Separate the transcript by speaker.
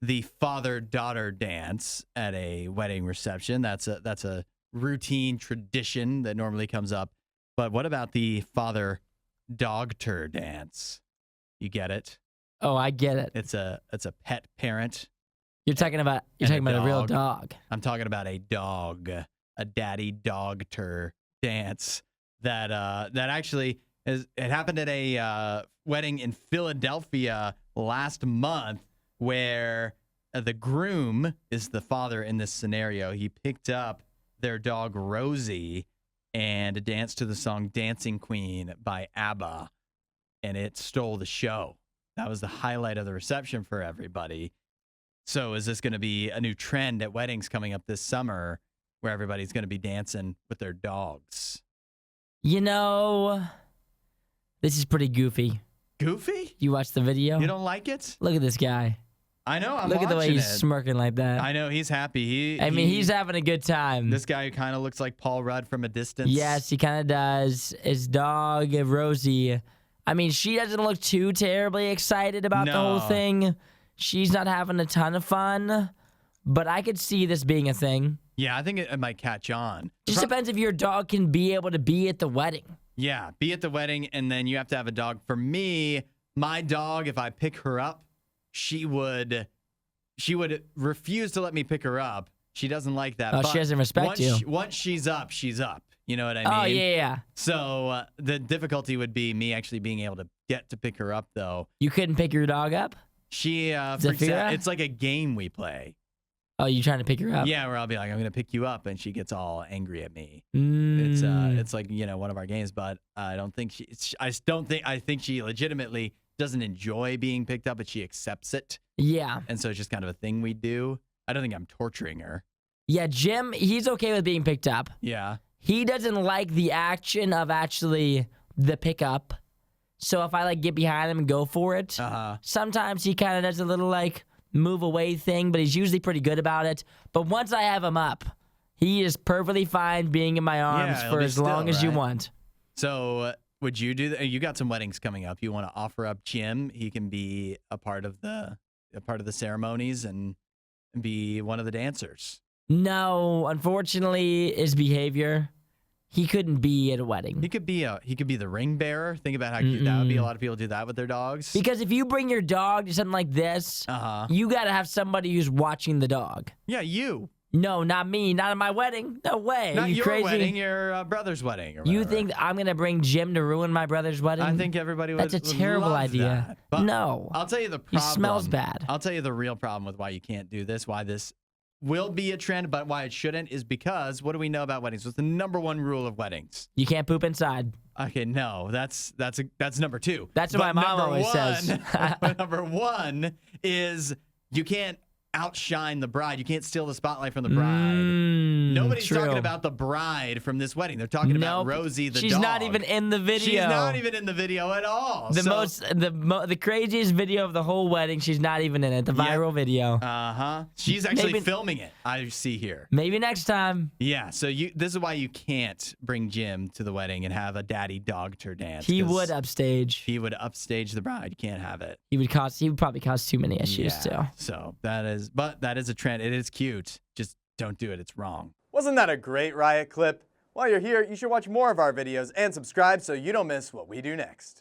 Speaker 1: the father-daughter dance at a wedding reception. That's a routine tradition that normally comes up. But what about the father-dogter dance? You get it?
Speaker 2: Oh, I get it.
Speaker 1: It's a pet parent.
Speaker 2: You're talking about a real dog.
Speaker 1: I'm talking about a dog, a daddy dogter dance that actually it happened at a wedding in Philadelphia last month, where the groom is the father in this scenario. He picked up their dog Rosie and danced to the song "Dancing Queen" by ABBA, and it stole the show. That was the highlight of the reception for everybody. So is this going to be a new trend at weddings coming up this summer where everybody's going to be dancing with their dogs?
Speaker 2: You know, this is pretty goofy.
Speaker 1: Goofy?
Speaker 2: You watch the video?
Speaker 1: You don't like it?
Speaker 2: Look at this guy.
Speaker 1: I know. I'm
Speaker 2: Look at the way he's
Speaker 1: watching it.
Speaker 2: smirking like that.
Speaker 1: I know. He's happy.
Speaker 2: He's having a good time.
Speaker 1: This guy who kind of looks like Paul Rudd from a distance.
Speaker 2: Yes, he kind of does. His dog, Rosie. I mean, she doesn't look too terribly excited about the whole thing. She's not having a ton of fun, but I could see this being a thing.
Speaker 1: Yeah, I think it might catch on.
Speaker 2: Just depends if your dog can be able to be at the wedding.
Speaker 1: Yeah, be at the wedding, and then you have to have a dog. For me, my dog, if I pick her up, she would refuse to let me pick her up. She doesn't like that.
Speaker 2: Oh,
Speaker 1: but
Speaker 2: she doesn't respect you.
Speaker 1: Once she's up, she's up. You know what I mean?
Speaker 2: Oh, yeah.
Speaker 1: So the difficulty would be me actually being able to get to pick her up, though.
Speaker 2: You couldn't pick your dog up?
Speaker 1: She freaks out. It's like a game we play.
Speaker 2: Oh, you trying to pick her up?
Speaker 1: Yeah, where I'll be like, I'm going to pick you up, and she gets all angry at me.
Speaker 2: Mm.
Speaker 1: It's like, one of our games, but I think she legitimately doesn't enjoy being picked up, but she accepts it.
Speaker 2: Yeah.
Speaker 1: And so it's just kind of a thing we do. I don't think I'm torturing her.
Speaker 2: Yeah, Jim, he's okay with being picked up.
Speaker 1: Yeah.
Speaker 2: He doesn't like the action of actually the pickup. So if I get behind him and go for it, sometimes he kind of does a little move away thing, but he's usually pretty good about it. But once I have him up, he is perfectly fine being in my arms for as long as you want.
Speaker 1: So would you do that? You got some weddings coming up. You want to offer up Jim? He can be a part of the ceremonies and be one of the dancers.
Speaker 2: No, unfortunately, his behavior, he couldn't be at a wedding.
Speaker 1: He could be the ring bearer. Think about how cute that would be. A lot of people do that with their dogs.
Speaker 2: Because if you bring your dog to something like this, you got to have somebody who's watching the dog.
Speaker 1: Yeah, you.
Speaker 2: No, not me. Not at my wedding. No way.
Speaker 1: Not your
Speaker 2: crazy?
Speaker 1: Wedding, your brother's wedding. Or
Speaker 2: you think I'm going to bring Jim to ruin my brother's wedding?
Speaker 1: I think everybody would.
Speaker 2: That's a terrible idea.
Speaker 1: That. But
Speaker 2: no.
Speaker 1: I'll tell you the problem.
Speaker 2: He smells bad.
Speaker 1: I'll tell you the real problem with why you can't do this, why this will be a trend, but why it shouldn't is because what do we know about weddings? What's the number one rule of weddings?
Speaker 2: You can't poop inside.
Speaker 1: Okay, no, that's number two.
Speaker 2: That's what my mom always says.
Speaker 1: Number one is you can't outshine the bride. You can't steal the spotlight from the bride. Nobody's talking about the bride from this wedding. They're talking about Rosie the dog.
Speaker 2: She's not even in the video.
Speaker 1: She's not even in the video at all.
Speaker 2: The craziest video of the whole wedding. She's not even in it. The viral video.
Speaker 1: She's actually filming it. I see here.
Speaker 2: Maybe next time.
Speaker 1: Yeah. So this is why you can't bring Jim to the wedding and have a daddy dogter dance.
Speaker 2: He would upstage.
Speaker 1: He would upstage the bride. You can't have it.
Speaker 2: He would probably cause too many issues too.
Speaker 1: So that is a trend. It is cute. Just don't do it. It's wrong.
Speaker 3: Wasn't that a great Riot clip? While you're here, you should watch more of our videos and subscribe so you don't miss what we do next.